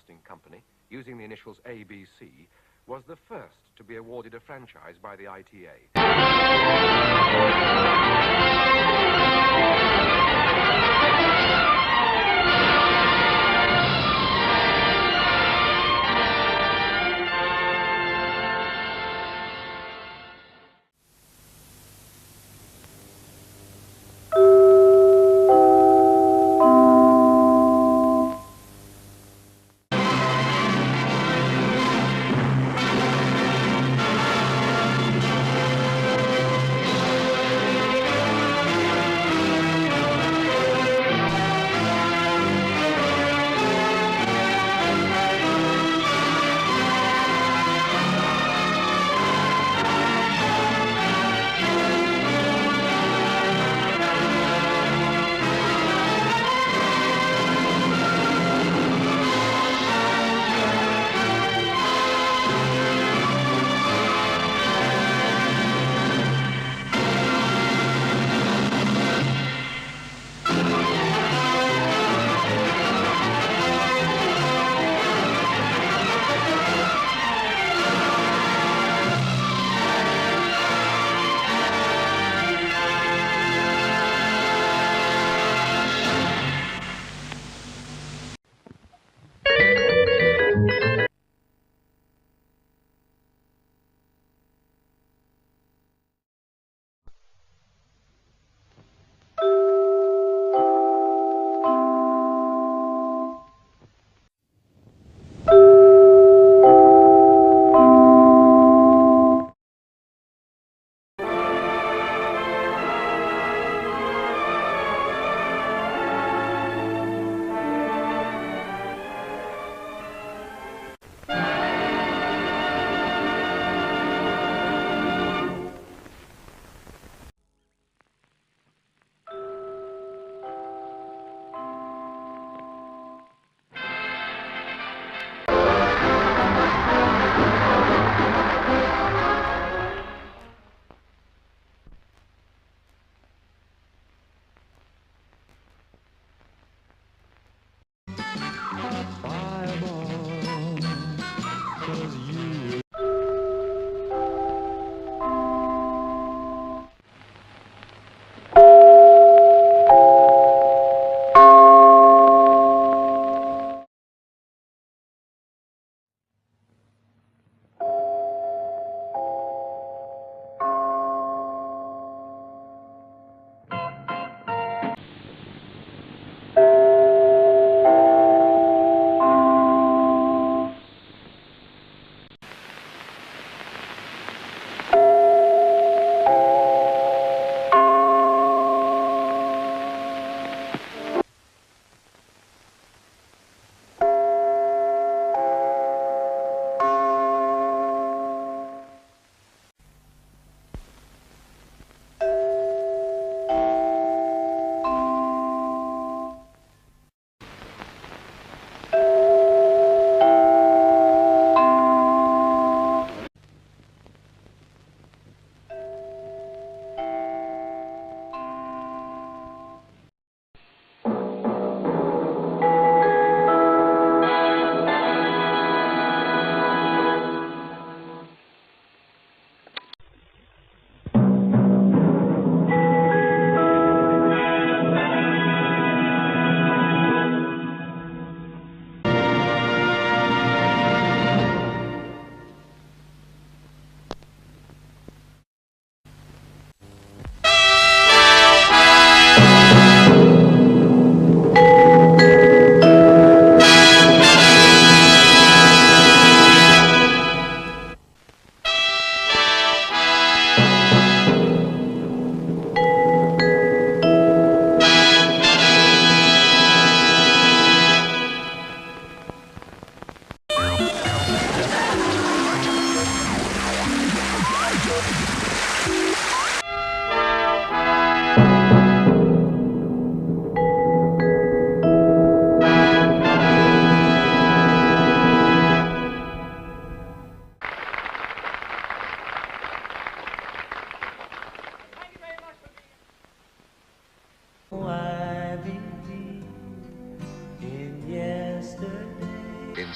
Broadcasting Company, using the initials ABC, was the first to be awarded a franchise by the ITA.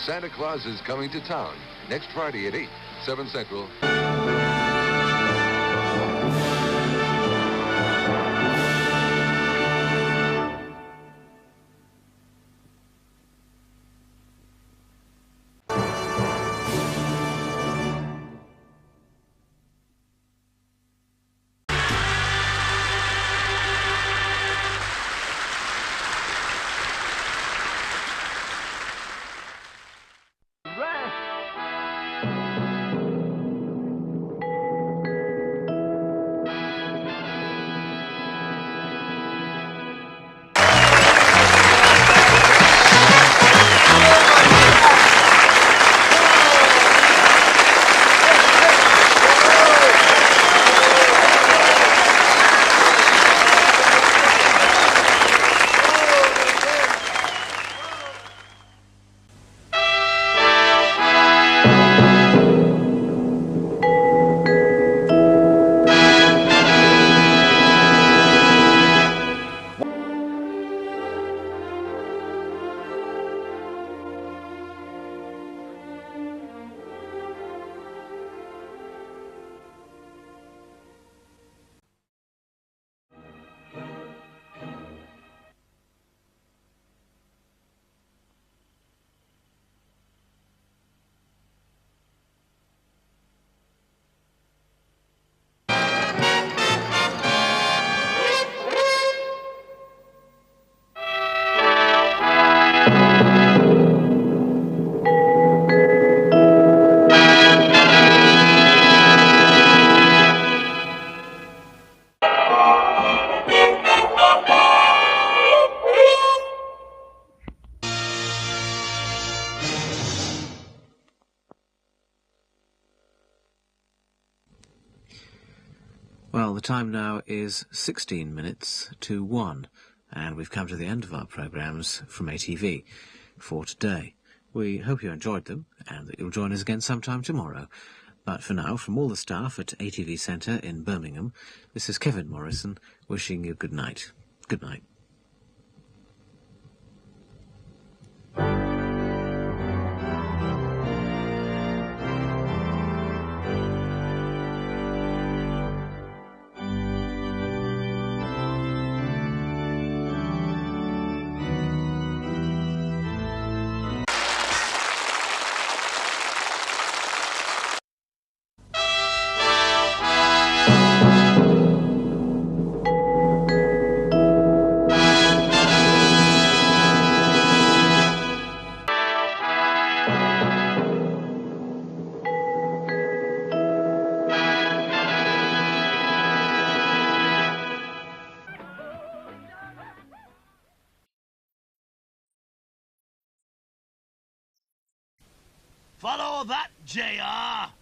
Santa Claus is Coming to Town, next Friday at 8, 7 Central. Well, the time now is 16 minutes to 1, and we've come to the end of our programmes from ATV for today. We hope you enjoyed them, and that you'll join us again sometime tomorrow. But for now, from all the staff at ATV Centre in Birmingham, this is Kevin Morrison wishing you good night. Good night. Follow that, JR!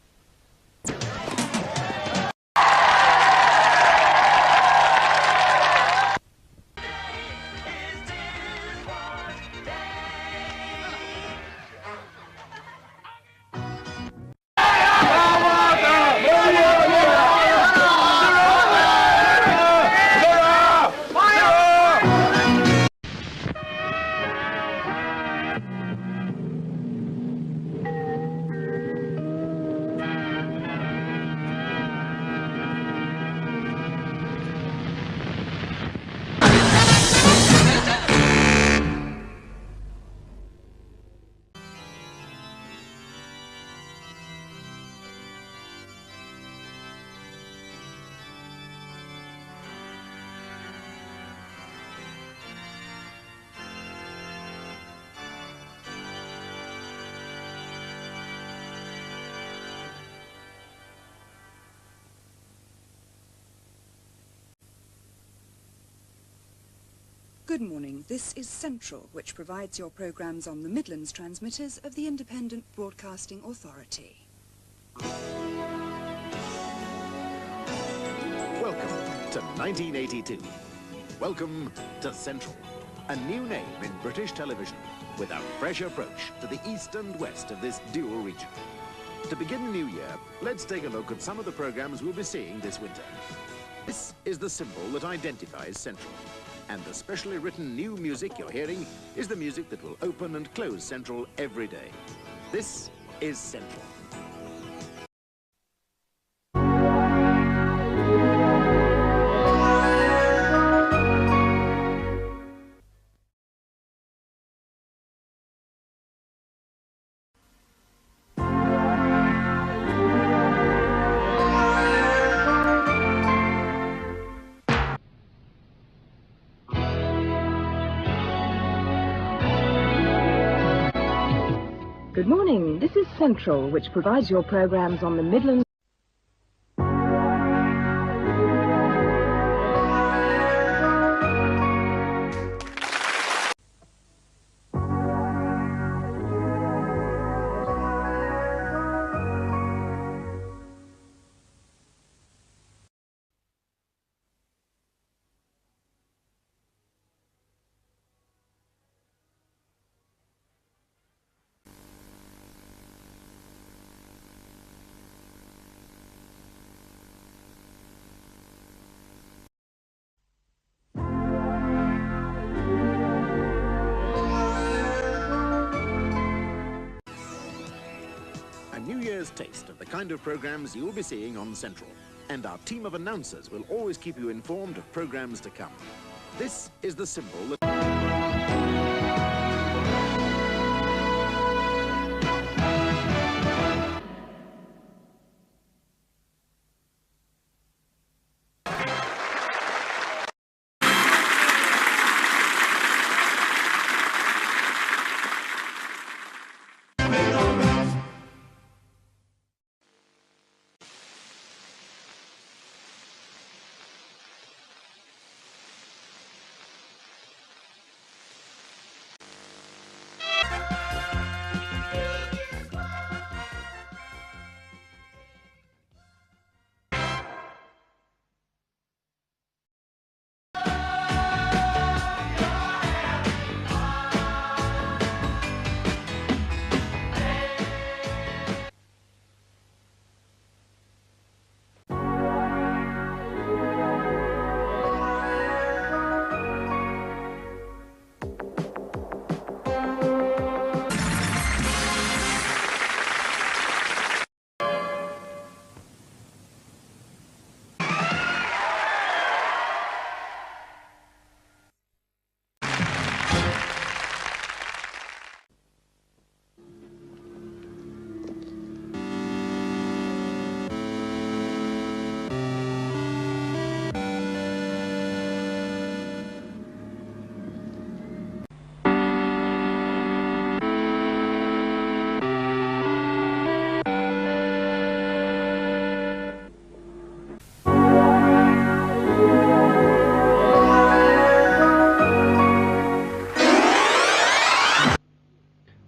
Good morning. This is Central, which provides your programmes on the Midlands transmitters of the Independent Broadcasting Authority. Welcome to 1982. Welcome to Central, a new name in British television with a fresh approach to the east and west of this dual region. To begin the new year, let's take a look at some of the programmes we'll be seeing this winter. This is the symbol that identifies Central. And the specially written new music you're hearing is the music that will open and close Central every day. This is Central. Good morning. This is Central, which provides your programs on the Midlands. New Year's taste of the kind of programs you'll be seeing on Central. And our team of announcers will always keep you informed of programs to come. This is the symbol that...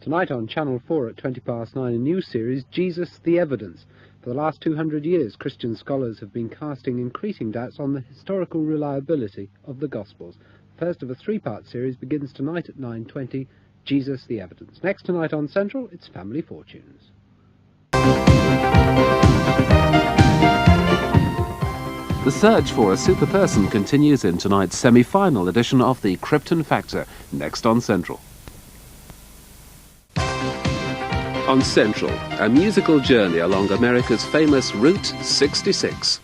Tonight on Channel 4 at 9:20, a new series, Jesus the Evidence. For the last 200 years, Christian scholars have been casting increasing doubts on the historical reliability of the Gospels. The first of a three-part series begins tonight at 9:20, Jesus the Evidence. Next tonight on Central, it's Family Fortunes. The search for a super person continues in tonight's semi-final edition of the Krypton Factor, next on Central. On Central, a musical journey along America's famous Route 66.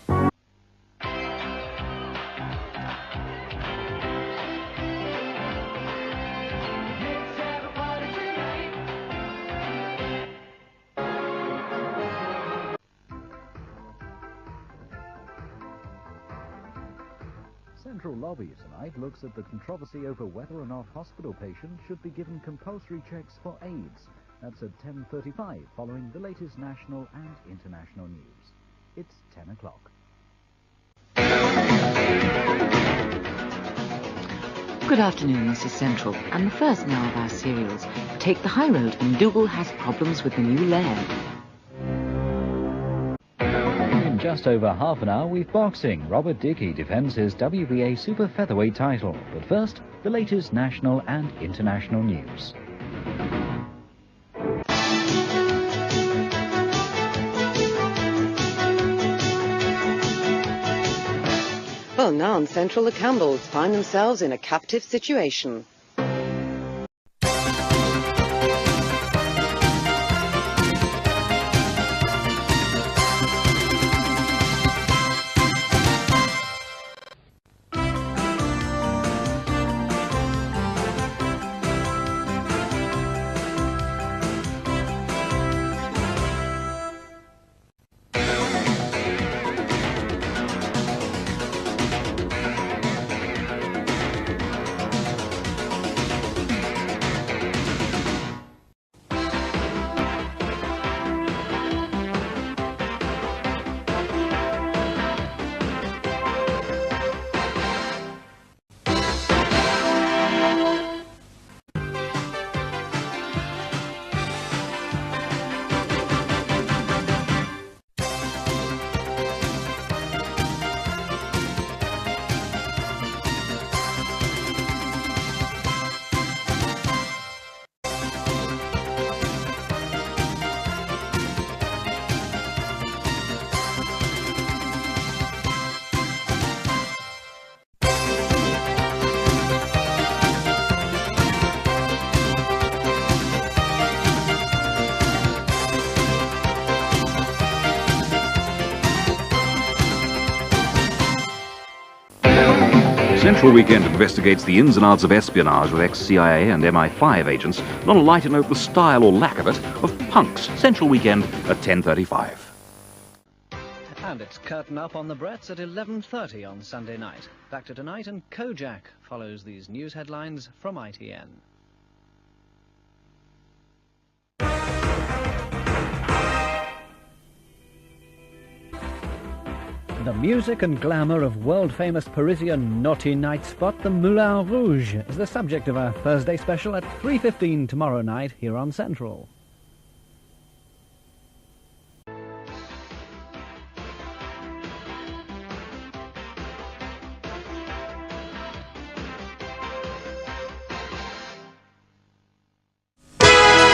Central Lobby tonight looks at the controversy over whether or not hospital patients should be given compulsory checks for AIDS. That's at 10:35, following the latest national and international news. It's 10 o'clock. Good afternoon, this is Central, and the first now of our serials. Take the high road, and Dougal has problems with the new laird. In just over half an hour, we've boxing. Robert Dickey defends his WBA Super Featherweight title. But first, the latest national and international news. Well, now on Central, the Campbells find themselves in a captive situation. Central Weekend investigates the ins and outs of espionage with ex-CIA and MI5 agents, not a lighter note the style or lack of it of punks. Central Weekend at 10:35. And it's curtain up on the Bretts at 11:30 on Sunday night. Back to tonight, and Kojak follows these news headlines from ITN. The music and glamour of world-famous Parisian naughty night spot, the Moulin Rouge, is the subject of our Thursday special at 3:15 tomorrow night here on Central.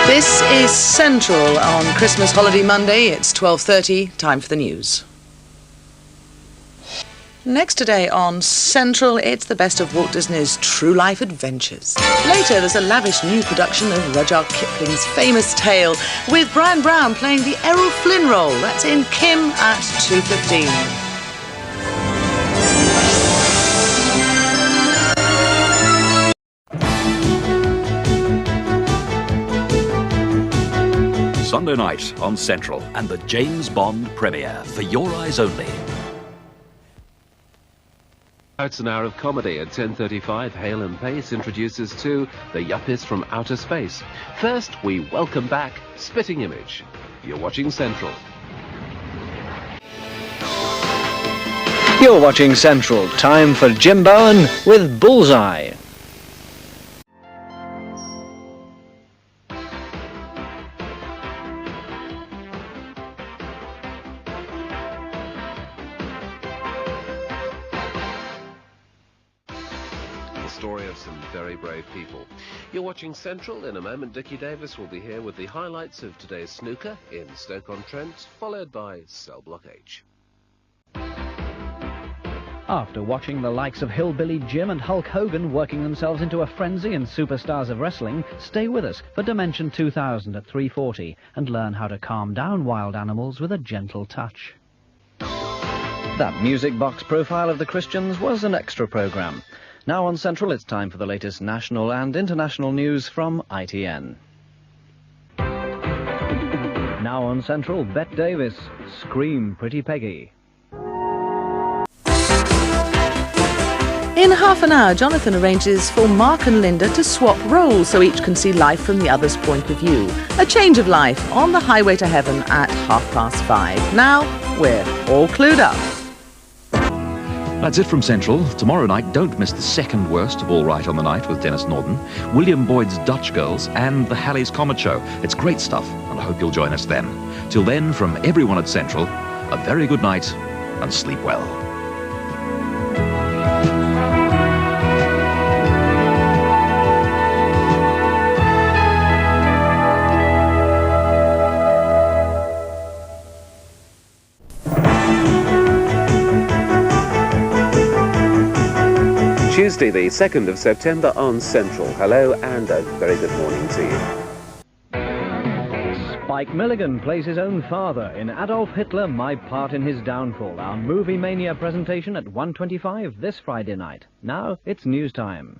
This is Central on Christmas holiday Monday. It's 12:30, time for the news. Next today on Central, it's the best of Walt Disney's true life adventures. Later, there's a lavish new production of Rudyard Kipling's famous tale, with Brian Brown playing the Errol Flynn role. That's in Kim at 2:15. Sunday night on Central, and the James Bond premiere for your eyes only. It's an hour of comedy at 10:35. Hale and Pace introduces to the Yuppies from Outer Space. First, we welcome back Spitting Image. You're watching Central. You're watching Central. Time for Jim Bowen with Bullseye. Story of some very brave people. You're watching Central. In a moment, Dickie Davis will be here with the highlights of today's snooker in Stoke-on-Trent, followed by Cell Block H. After watching the likes of Hillbilly Jim and Hulk Hogan working themselves into a frenzy in Superstars of Wrestling, stay with us for Dimension 2000 at 3:40 and learn how to calm down wild animals with a gentle touch. That music box profile of the Christians was an extra program. Now on Central, it's time for the latest national and international news from ITN. Now on Central, Bette Davis, Scream Pretty Peggy. In half an hour, Jonathan arranges for Mark and Linda to swap roles so each can see life from the other's point of view. A change of life on the highway to heaven at 5:30. Now, we're all clued up. That's it from Central. Tomorrow night, don't miss the second worst of All Right on the Night with Dennis Norden, William Boyd's Dutch Girls, and the Halley's Comet Show. It's great stuff, and I hope you'll join us then. Till then, from everyone at Central, a very good night, and sleep well. Wednesday, the 2nd of September on Central. Hello and a very good morning to you. Spike Milligan plays his own father in Adolf Hitler, My Part in His Downfall, our Movie Mania presentation at 1:25 this Friday night. Now it's news time.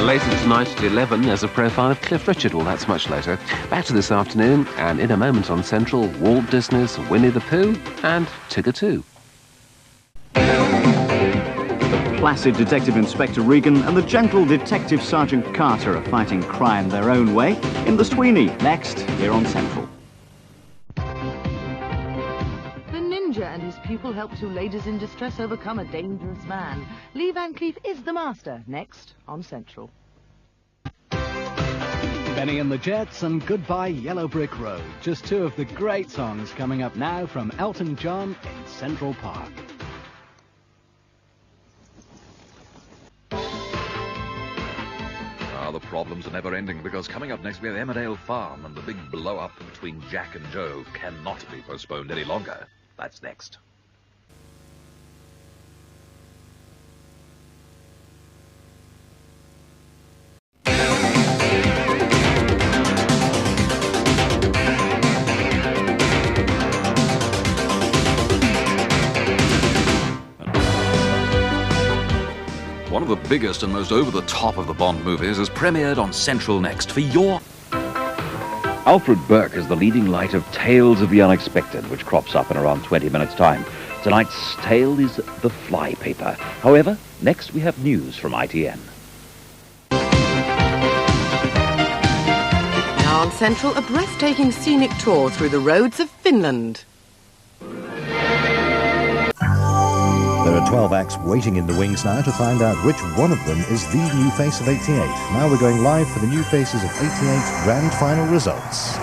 Later tonight at 11, there's a profile of Cliff Richard. Well, that's much later. Back to this afternoon, and in a moment on Central, Walt Disney's Winnie the Pooh and Tigger 2. The placid Detective Inspector Regan and the gentle Detective Sergeant Carter are fighting crime their own way in The Sweeney, next, here on Central. And his pupil help two ladies in distress overcome a dangerous man. Lee Van Cleef is the master. Next on Central. Benny and the Jets and Goodbye Yellow Brick Road. Just two of the great songs coming up now from Elton John in Central Park. The problems are never ending because coming up next we have Emmerdale Farm, and the big blow-up between Jack and Joe cannot be postponed any longer. That's next. One of the biggest and most over-the-top of the Bond movies is premiered on Central next for your... Alfred Burke is the leading light of Tales of the Unexpected, which crops up in around 20 minutes' time. Tonight's tale is The Flypaper. However, next we have news from ITN. Now on Central, a breathtaking scenic tour through the roads of Finland. There are 12 acts waiting in the wings now to find out which one of them is the new face of 88. Now we're going live for the new faces of 88's grand final results.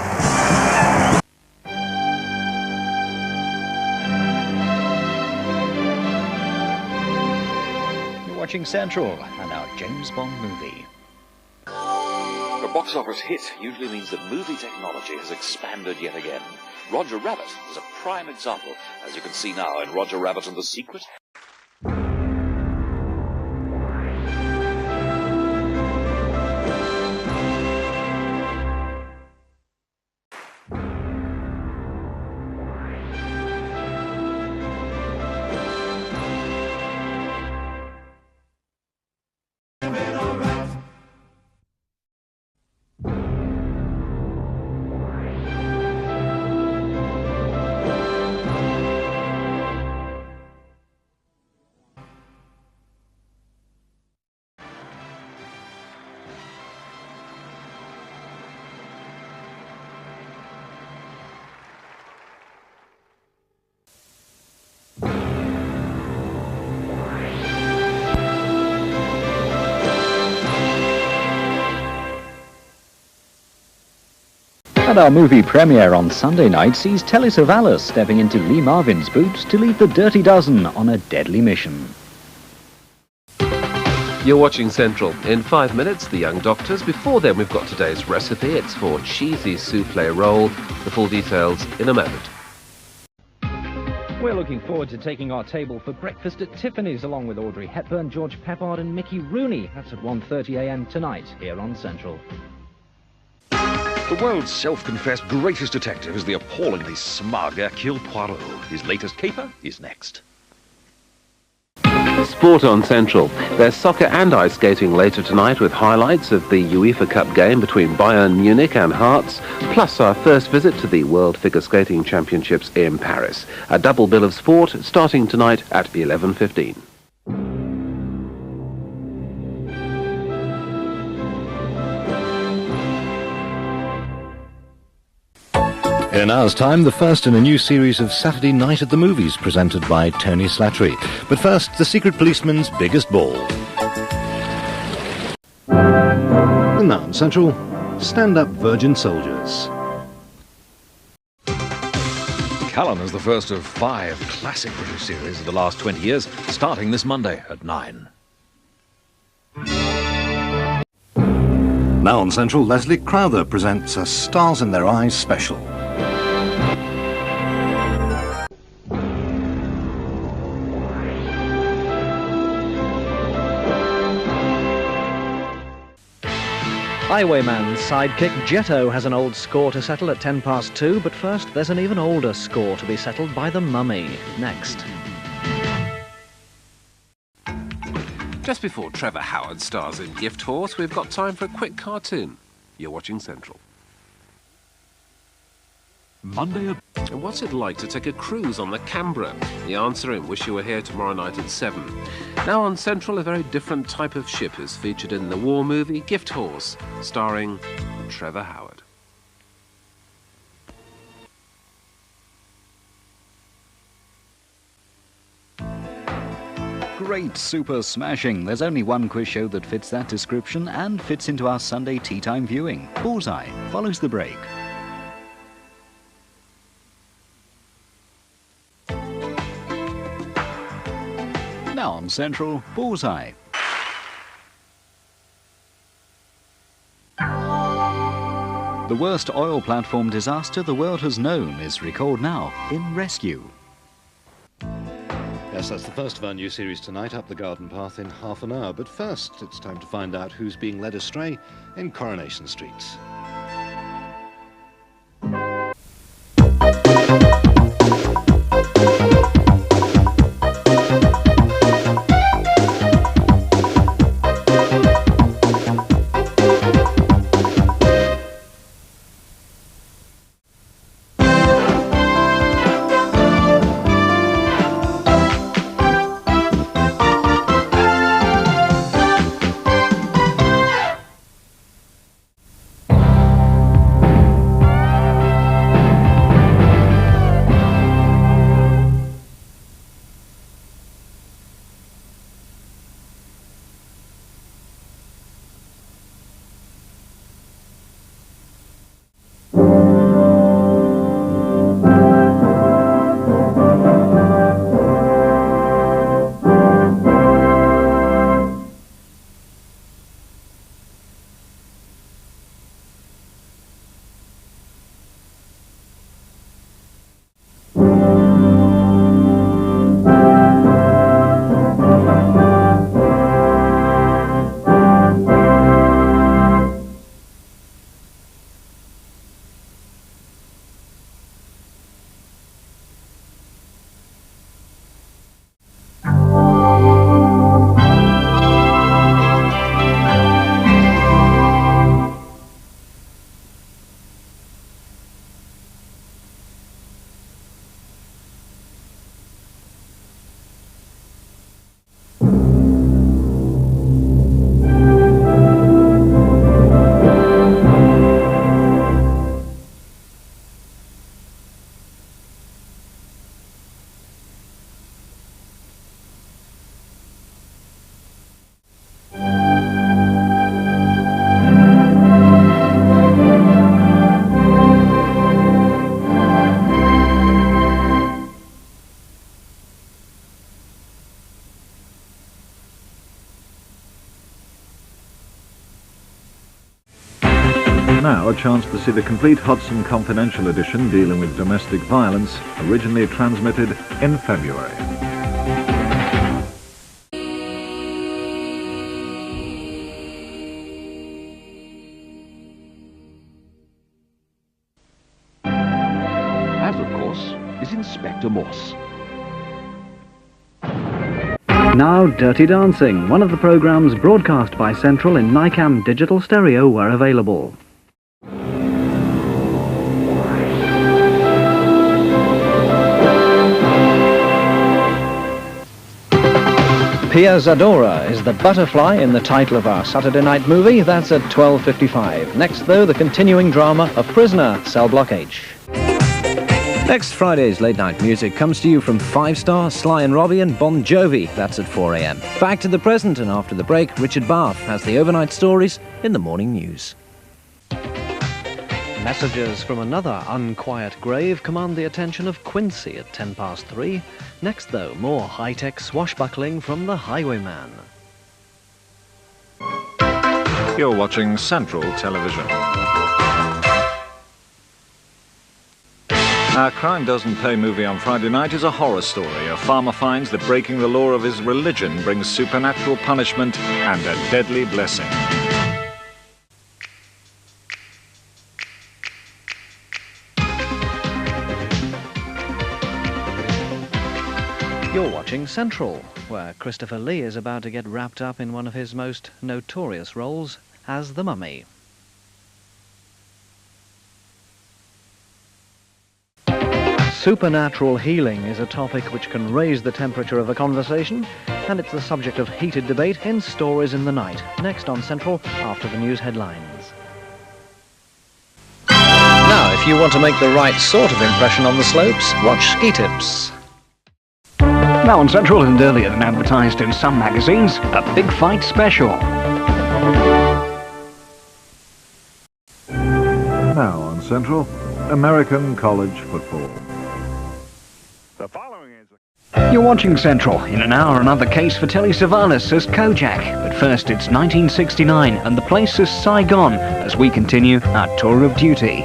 You're watching Central and our James Bond movie. A box office hit usually means that movie technology has expanded yet again. Roger Rabbit is a prime example, as you can see now in Roger Rabbit and the Secret. And our movie premiere on Sunday night sees Telly Savalas stepping into Lee Marvin's boots to lead the Dirty Dozen on a deadly mission. You're watching Central. In 5 minutes, the Young Doctors. Before then, we've got today's recipe. It's for cheesy soufflé roll. The full details in a moment. We're looking forward to taking our table for breakfast at Tiffany's along with Audrey Hepburn, George Peppard and Mickey Rooney. That's at 1:30 a.m. tonight here on Central. The world's self-confessed greatest detective is the appallingly smug Hercule Poirot. His latest caper is next. Sport on Central. There's soccer and ice skating later tonight with highlights of the UEFA Cup game between Bayern Munich and Hearts, plus our first visit to the World Figure Skating Championships in Paris. A double bill of sport starting tonight at 11:15. In an hour's time, the first in a new series of Saturday Night at the Movies presented by Tony Slattery. But first, the Secret Policeman's biggest ball. And now on Central, Stand-Up Virgin Soldiers. Callan is the first of 5 classic British series of the last 20 years, starting this Monday at 9. Now on Central, Leslie Crowther presents a Stars in Their Eyes special. Highwayman's sidekick Jetto has an old score to settle at 2:10, but first there's an even older score to be settled by the Mummy. Next. Just before Trevor Howard stars in Gift Horse, we've got time for a quick cartoon. You're watching Central. Monday. And what's it like to take a cruise on the Canberra? The answer in Wish You Were Here tomorrow night at 7. Now on Central, a very different type of ship is featured in the war movie Gift Horse, starring Trevor Howard. Great super smashing. There's only one quiz show that fits that description and fits into our Sunday tea time viewing. Bullseye follows the break. Now on Central, Bullseye. The worst oil platform disaster the world has known is recalled now in Rescue. Yes, that's the first of our new series tonight, up the garden path in half an hour. But first, it's time to find out who's being led astray in Coronation Street. Now a chance to see the complete Hudson Confidential edition dealing with domestic violence, originally transmitted in February. And of course is Inspector Morse. Now, Dirty Dancing, one of the programmes broadcast by Central in Nicam digital stereo were available. Pia Zadora is the butterfly in the title of our Saturday night movie. That's at 12:55. Next, though, the continuing drama of Prisoner, Cell Block H. Next Friday's late night music comes to you from 5 Star, Sly and Robbie and Bon Jovi. That's at 4 a.m. Back to the present, and after the break, Richard Bath has the overnight stories in the morning news. Messages from another unquiet grave command the attention of Quincy at 3:10. Next, though, more high-tech swashbuckling from the Highwayman. You're watching Central Television. Our Crime Doesn't Pay movie on Friday night is a horror story. A farmer finds that breaking the law of his religion brings supernatural punishment and a deadly blessing. You're watching Central, where Christopher Lee is about to get wrapped up in one of his most notorious roles as the Mummy. Supernatural healing is a topic which can raise the temperature of a conversation, and it's the subject of heated debate in Stories in the Night, next on Central after the news headlines. Now, if you want to make the right sort of impression on the slopes, watch Ski Tips. Now on Central, and earlier than advertised in some magazines, a big fight special. Now on Central, American college football. You're watching Central. In an hour, another case for Telly Savalas as Kojak. But first, it's 1969, and the place is Saigon, as we continue our tour of duty.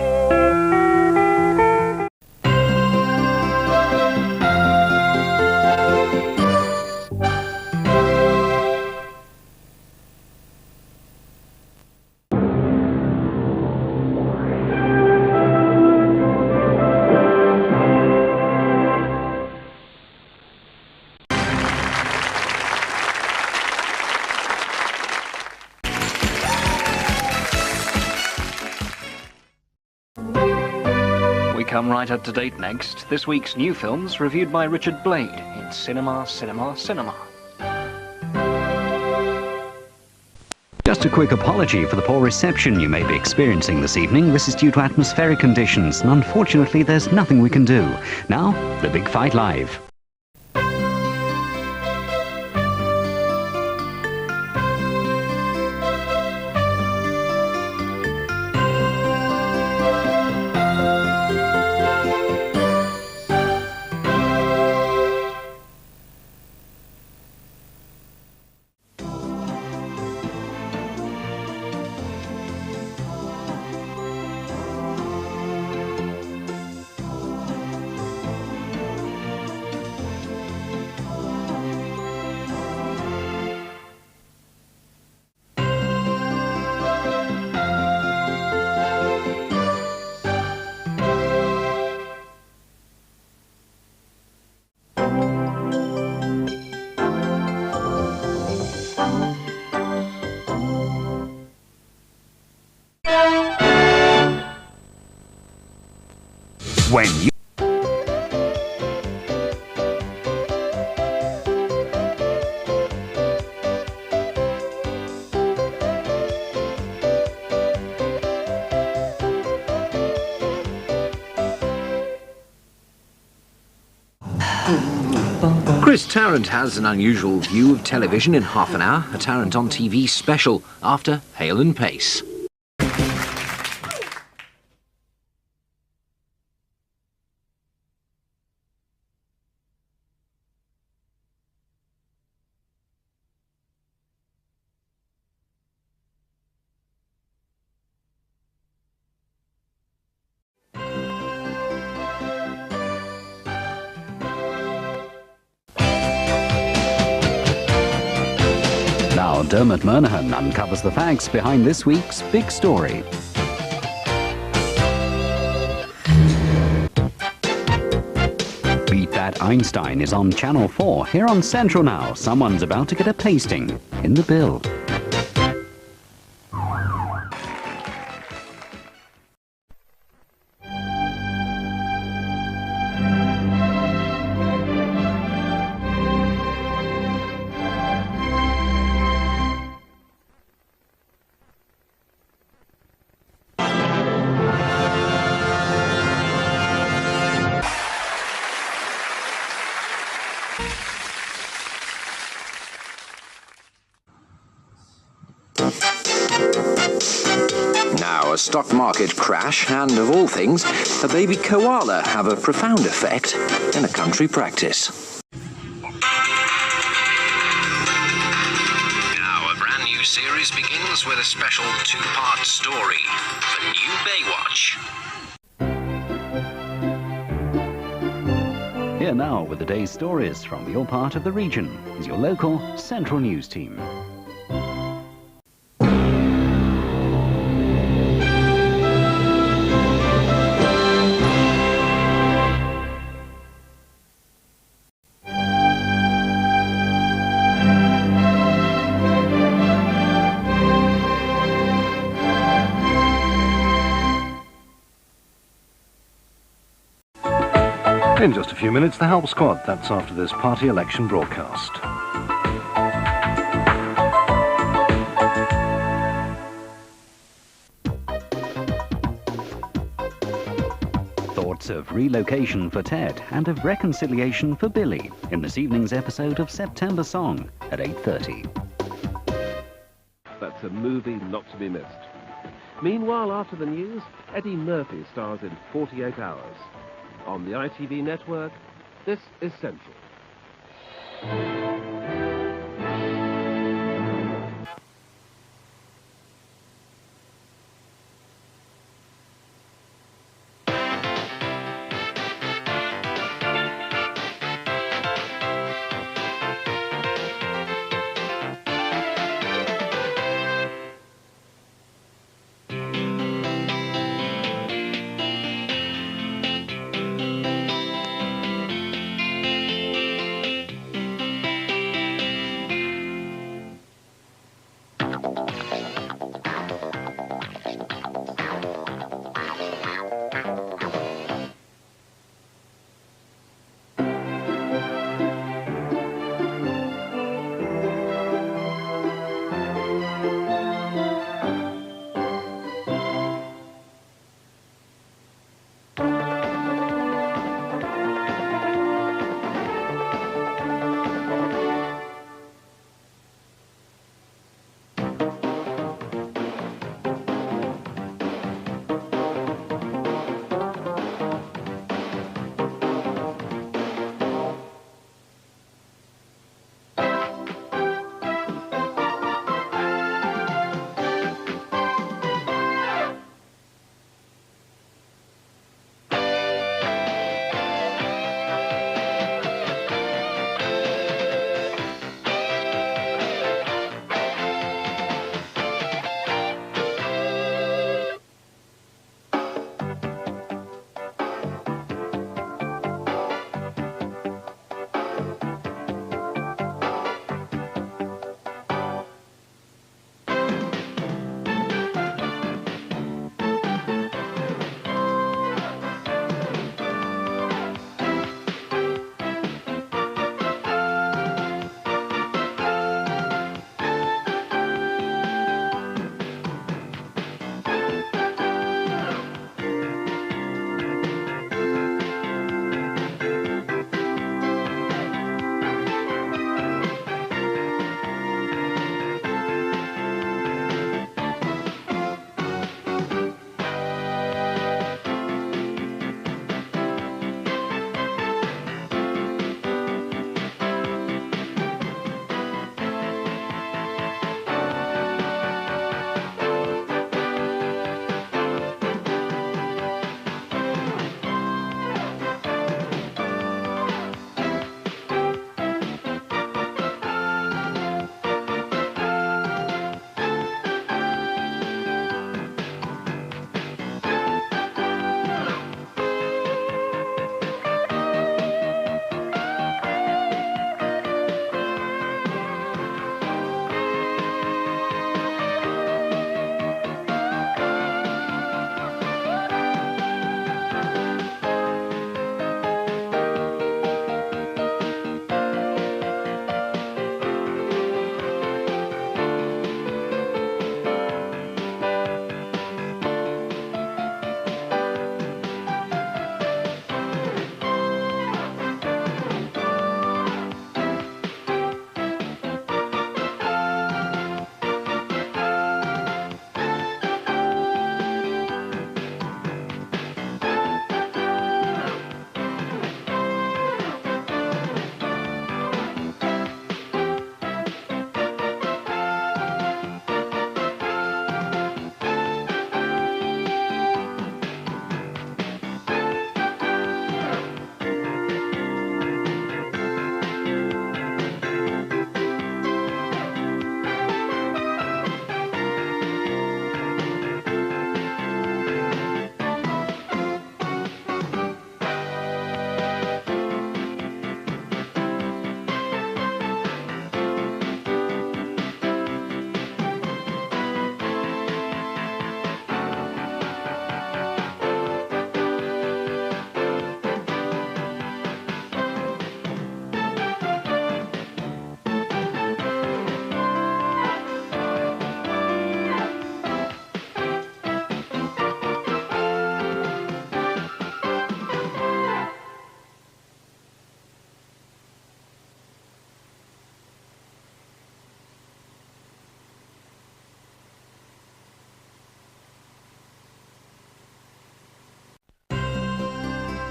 Come right up to date next. This week's new films reviewed by Richard Blade in Cinema, Cinema, Cinema. Just a quick apology for the poor reception you may be experiencing this evening. This is due to atmospheric conditions, and unfortunately there's nothing we can do. Now, The Big Fight Live. When you... Chris Tarrant has an unusual view of television in half an hour, a Tarrant on TV special after Hale and Pace. Now Dermot Murnaghan uncovers the facts behind this week's big story. Beat that That Einstein is on Channel 4. Here on Central now, someone's about to get a pasting in the bill. Now, a stock market crash and, of all things, a baby koala have a profound effect in a country practice. Now, a brand new series begins with a special two-part story, The New Baywatch. Here now with the day's stories from your part of the region is your local Central News team. In just a few minutes, the Help Squad. That's after this party election broadcast. Thoughts of relocation for Ted and of reconciliation for Billy in this evening's episode of September Song at 8:30. That's a movie not to be missed. Meanwhile, after the news, Eddie Murphy stars in 48 Hours. On the ITV network, this is Central.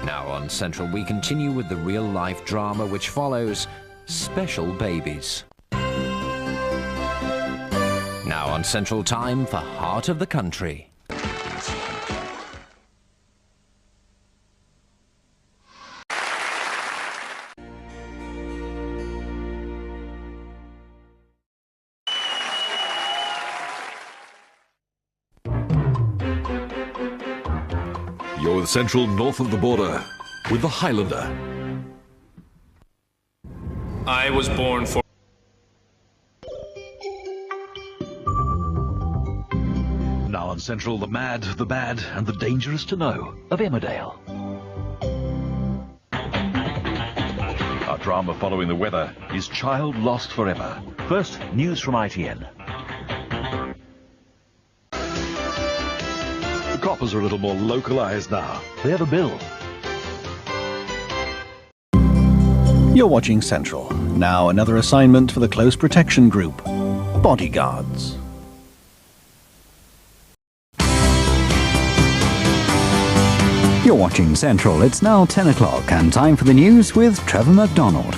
Now on Central, we continue with the real-life drama which follows Special Babies. Now on Central, time for Heart of the Country. You're with Central north of the border with the Highlander. I was born for... Now on Central, the mad, the bad, and the dangerous to know of Emmerdale. Our drama following the weather is Child Lost Forever. First, news from ITN. The coppers are a little more localized now. They have a bill. You're watching Central. Now another assignment for the Close Protection Group. Bodyguards. You're watching Central. It's now 10 o'clock and time for the news with Trevor MacDonald.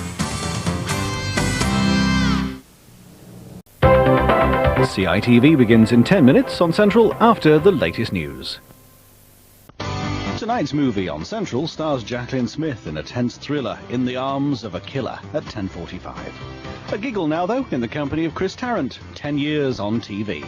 CITV begins in 10 minutes on Central after the latest news. Tonight's movie on Central stars Jacqueline Smith in a tense thriller, In the Arms of a Killer, at 10:45. A giggle now, though, in the company of Chris Tarrant, 10 years on TV.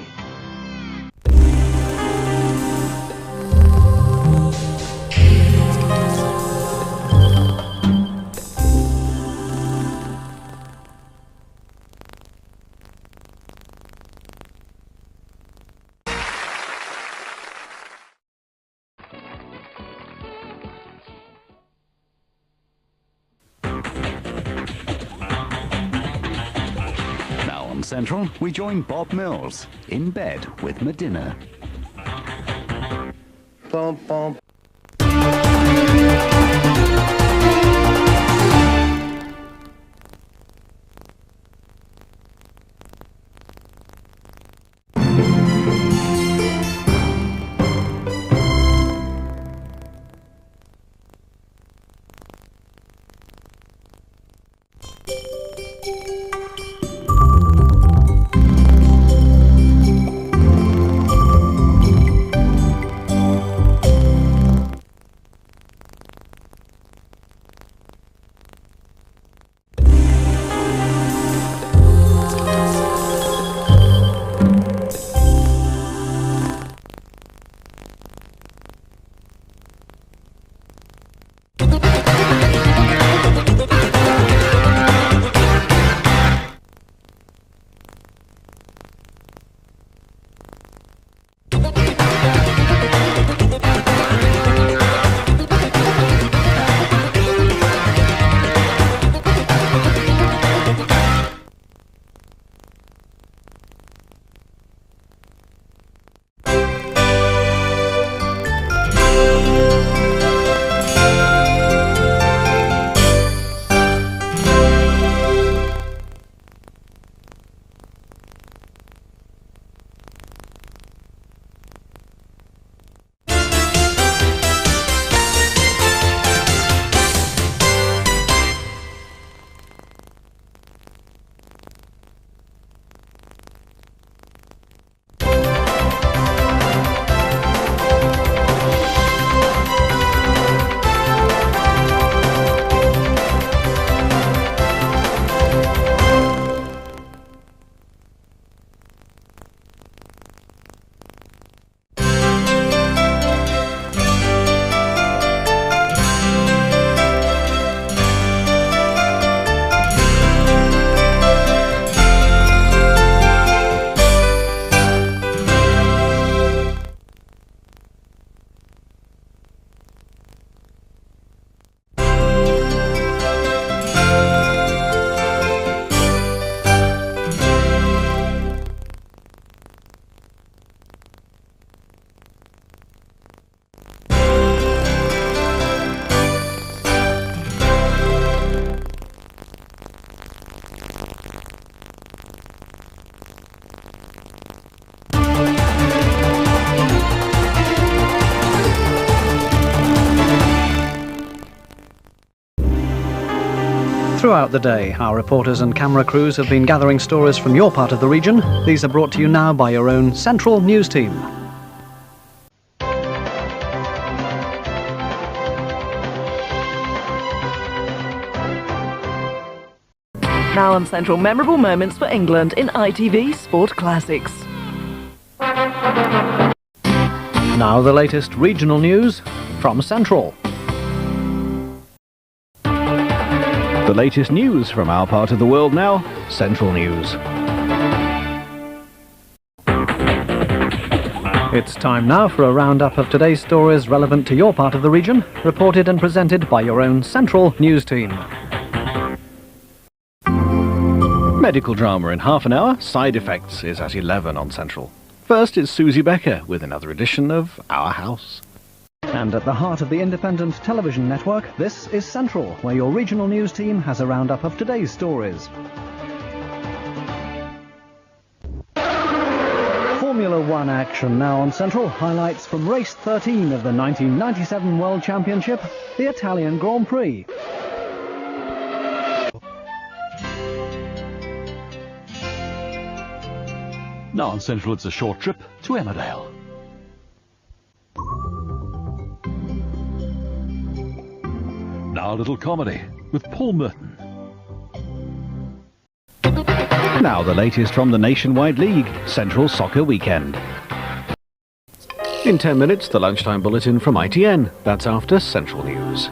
Central, we join Bob Mills in bed with Medina. Bum, bum. Throughout the day, our reporters and camera crews have been gathering stories from your part of the region. These are brought to you now by your own Central News team. Now on Central, memorable moments for England in ITV Sport Classics. Now the latest regional news from Central. The latest news from our part of the world now, Central News. It's time now for a roundup of today's stories relevant to your part of the region, reported and presented by your own Central News team. Medical drama in half an hour. Side Effects is at 11 on Central. First is Susie Becker with another edition of Our House. And at the heart of the independent television network, this is Central, where your regional news team has a roundup of today's stories. Formula One action now on Central. Highlights from race 13 of the 1997 World Championship, the Italian Grand Prix. Now on Central, it's a short trip to Emmerdale. Now a little comedy with Paul Merton. Now the latest from the Nationwide League, Central Soccer Weekend. In 10 minutes, the lunchtime bulletin from ITN. That's after Central News.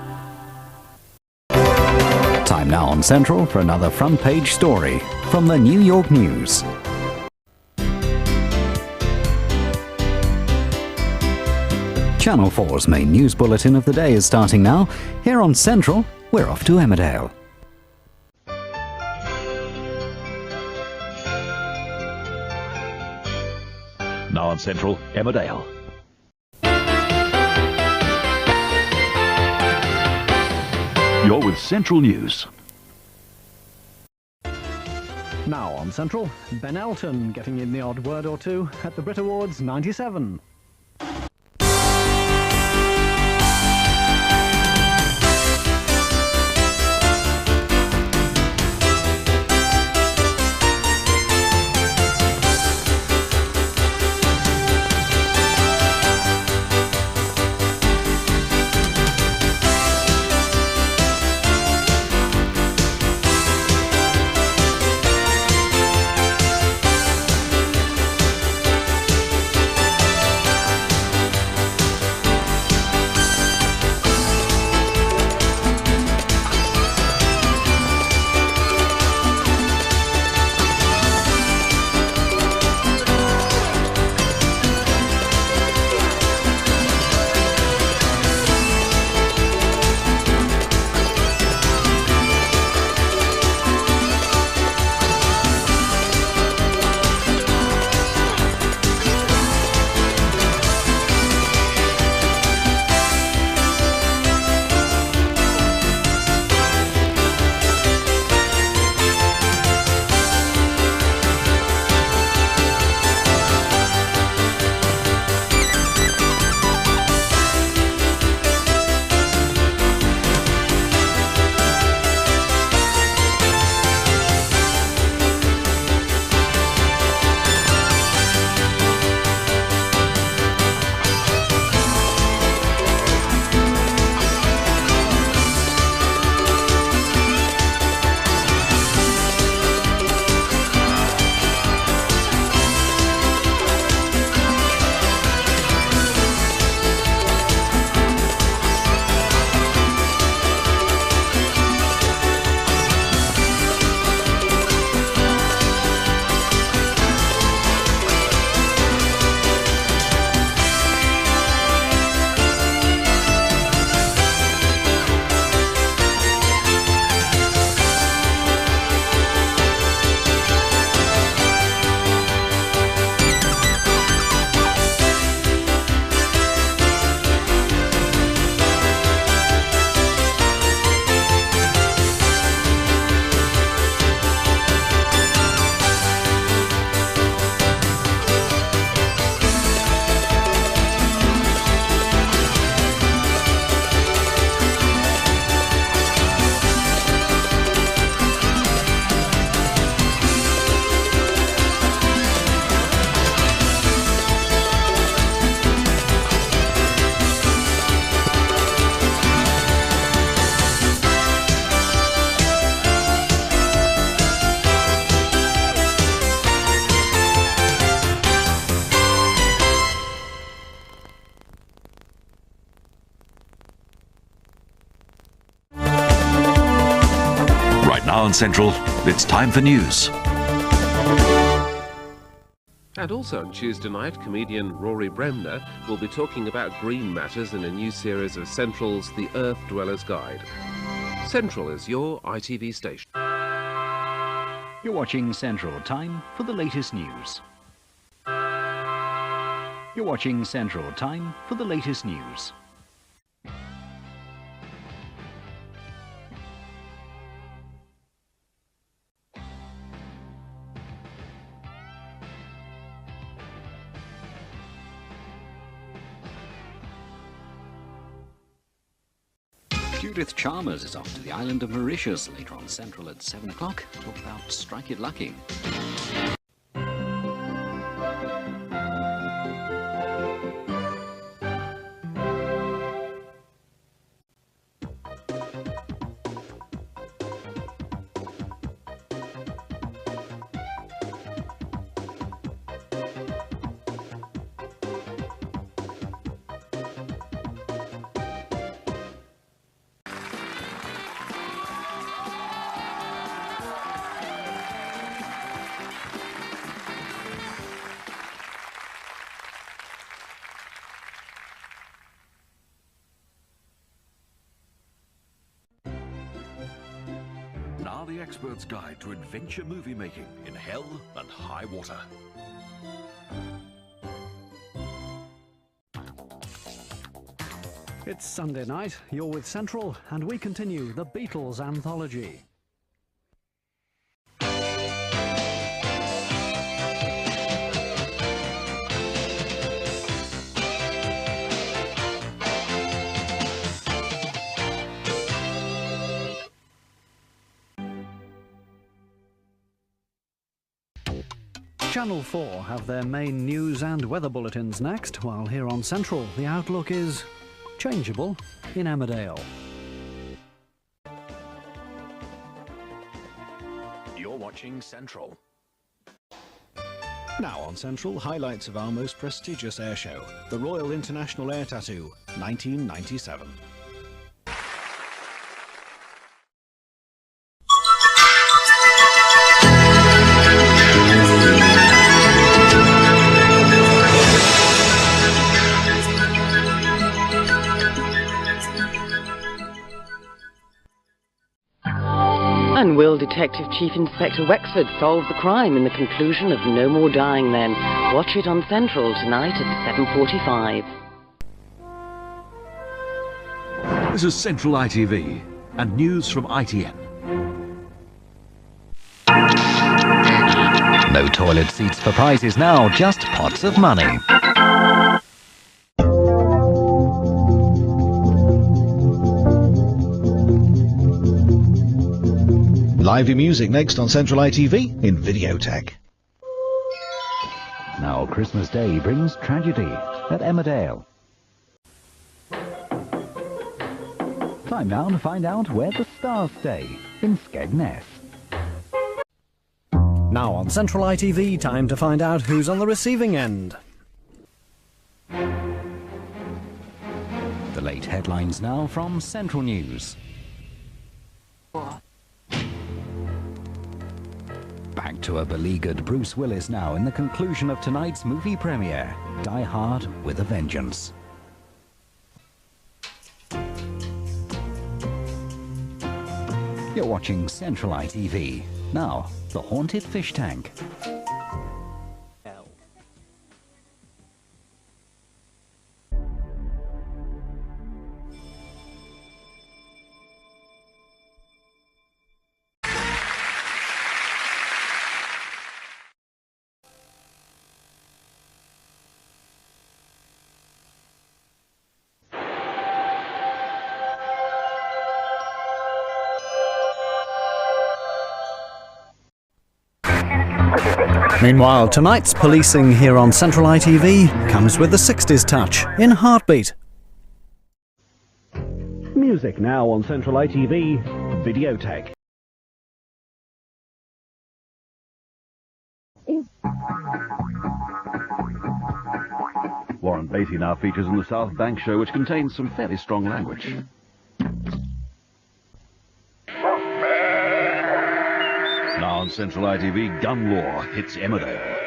Time now on Central for another front page story from the New York News. Channel 4's main news bulletin of the day is starting now. Here on Central, we're off to Emmerdale. Now on Central, Emmerdale. You're with Central News. Now on Central, Ben Elton getting in the odd word or two at the Brit Awards 97. on Central, it's time for news. And also on Tuesday night, comedian Rory Bremner will be talking about green matters in a new series of Central's The Earth Dweller's Guide. Central is your ITV station. You're watching Central. Time for the latest news. You're watching Central. Time for the latest news. Judith Chalmers is off to the island of Mauritius later on Central at 7 o'clock. Talk about Strike It Lucky. Now the expert's guide to adventure movie making in hell and high water. It's Sunday night, you're with Central, and we continue the Beatles anthology. Channel 4 have their main news and weather bulletins next, while here on Central, the outlook is changeable in Emmerdale. You're watching Central. Now on Central, highlights of our most prestigious air show, the Royal International Air Tattoo, 1997. And will Detective Chief Inspector Wexford solve the crime in the conclusion of No More Dying Men? Watch it on Central tonight at 7:45. This is Central ITV and news from ITN. No toilet seats for prizes now, just pots of money. Lively music next on Central ITV in Videotech. Now Christmas Day brings tragedy at Emmerdale. Time now to find out where the stars stay in Skegness. Now on Central ITV, time to find out who's on the receiving end. The late headlines now from Central News. Back to a beleaguered Bruce Willis now in the conclusion of tonight's movie premiere, Die Hard with a Vengeance. You're watching Central ITV. Now, the haunted fish tank. Meanwhile, tonight's policing here on Central ITV comes with the 60s touch in Heartbeat. Music now on Central ITV, Videotech. Warren Beatty now features in the South Bank show, which contains some fairly strong language. on Central ITV, Gun Law hits Emmerdale.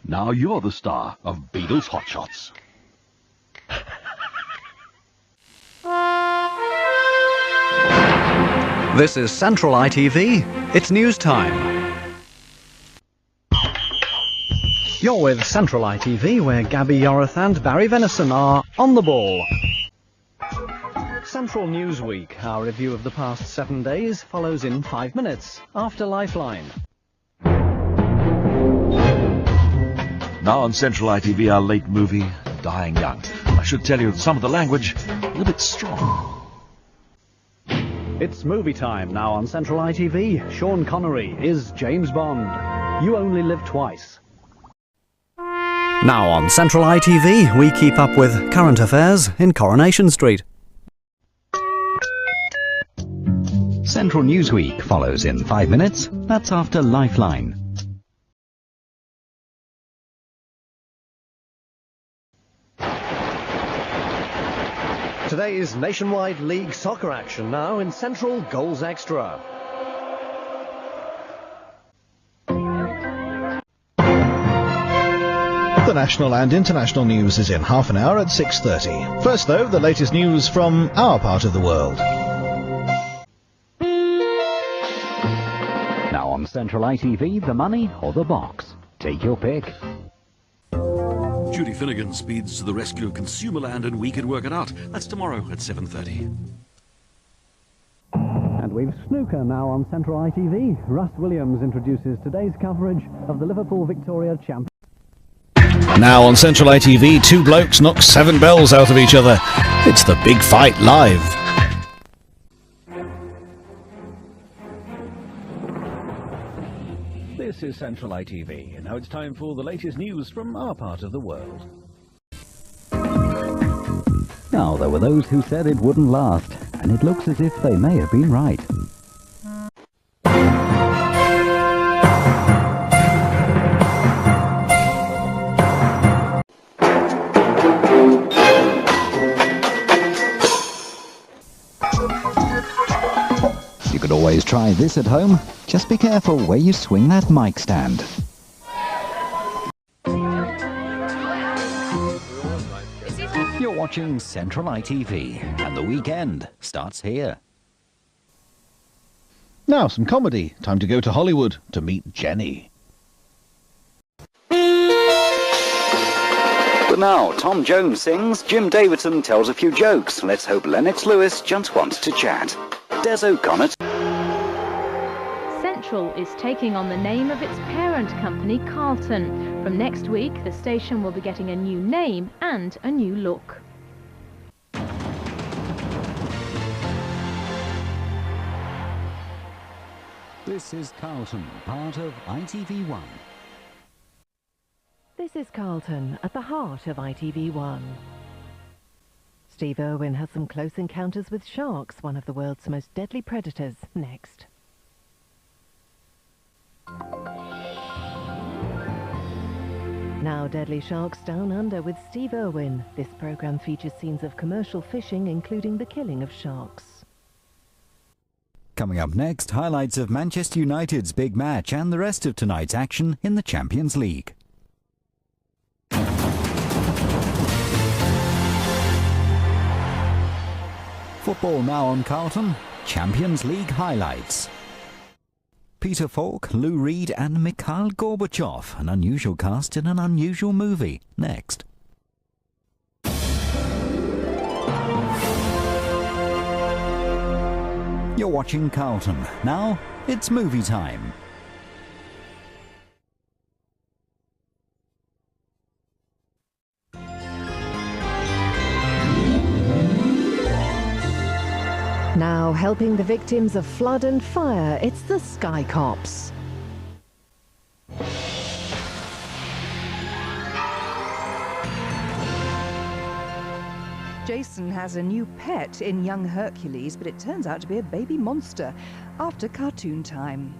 Now you're the star of Beadle's Hot Shots. This is Central ITV. It's news time. You're with Central ITV, where Gabby Yorath and Barry Venison are on the ball. Central News Week, our review of the past 7 days, follows in 5 minutes after Lifeline. Now on Central ITV, our late movie, Dying Young. I should tell you that some of the language a little bit strong. It's movie time now on Central ITV. Sean Connery is James Bond. You Only Live Twice. Now on Central ITV, we keep up with current affairs in Coronation Street. Central Newsweek follows in 5 minutes. That's after Lifeline. Today is nationwide league soccer action now in Central Goals Extra. The national and international news is in half an hour at 6:30. First, though, the latest news from our part of the world. Now on Central ITV, the money or the box. Take your pick. Judy Finnegan speeds to the rescue of Consumerland and We Can Work It Out. That's tomorrow at 7:30. And we've snooker now on Central ITV. Russ Williams introduces today's coverage of the Liverpool Victoria Championship. Now on Central ITV, two blokes knock 7 bells out of each other. It's The Big Fight Live. This is Central ITV, and now it's time for the latest news from our part of the world. Now, there were those who said it wouldn't last, and it looks as if they may have been right. You could always try this at home. Just be careful where you swing that mic stand. You're watching Central ITV, and the weekend starts here. Now some comedy. Time to go to Hollywood to meet Jenny. But now, Tom Jones sings, Jim Davidson tells a few jokes. Let's hope Lennox Lewis just wants to chat. Des O'Connor. Central is taking on the name of its parent company, Carlton. From next week, the station will be getting a new name and a new look. This is Carlton, part of ITV1. This is Carlton, at the heart of ITV1. Steve Irwin has some close encounters with sharks, one of the world's most deadly predators, next. Now Deadly Sharks Down Under with Steve Irwin. This programme features scenes of commercial fishing, including the killing of sharks. Coming up next, highlights of Manchester United's big match and the rest of tonight's action in the Champions League. Football now on Carlton. Champions League highlights. Peter Falk, Lou Reed and Mikhail Gorbachev. An unusual cast in an unusual movie. Next. You're watching Carlton. Now, it's movie time. Now helping the victims of flood and fire, it's the Sky Cops. Jason has a new pet in young Hercules, but it turns out to be a baby monster after cartoon time.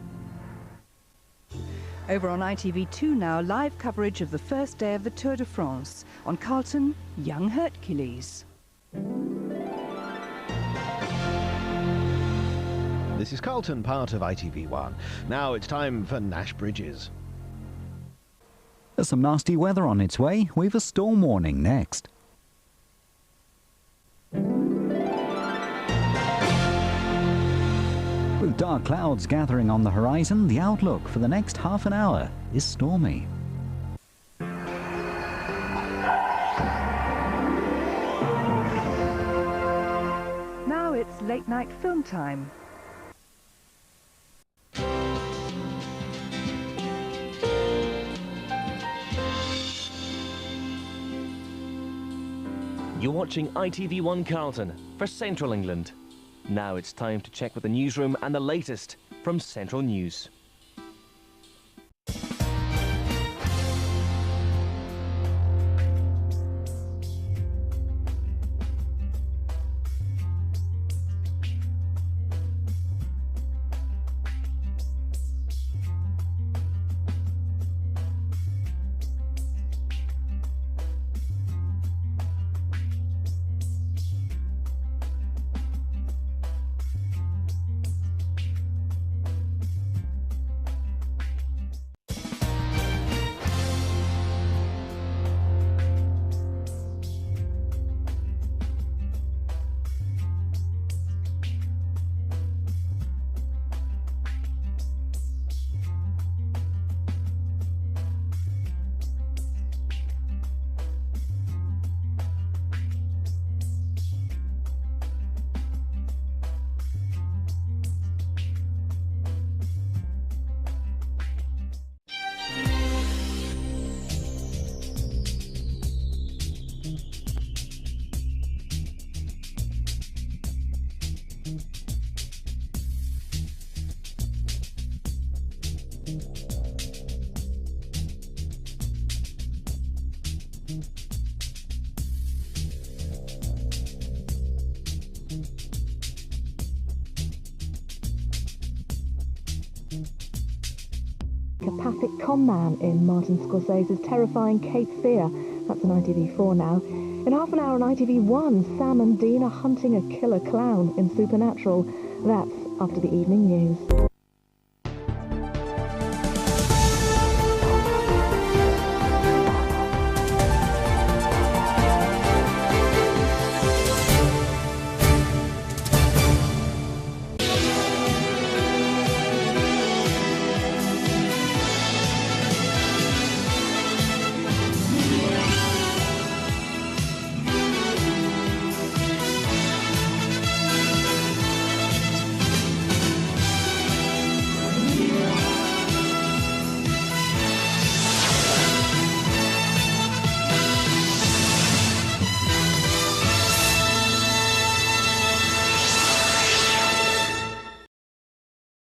Over on ITV2 now, live coverage of the first day of the Tour de France on Carlton, Young Hercules. This is Carlton, part of ITV1. Now it's time for Nash Bridges. There's some nasty weather on its way. We've a storm warning next. With dark clouds gathering on the horizon, the outlook for the next half an hour is stormy. Now it's late night film time. You're watching ITV1 Carlton for Central England. Now it's time to check with the newsroom and the latest from Central News. Psychopathic con man in Martin Scorsese's terrifying Cape Fear. That's on ITV4 now. In half an hour on ITV1, Sam and Dean are hunting a killer clown in Supernatural. That's after the evening news.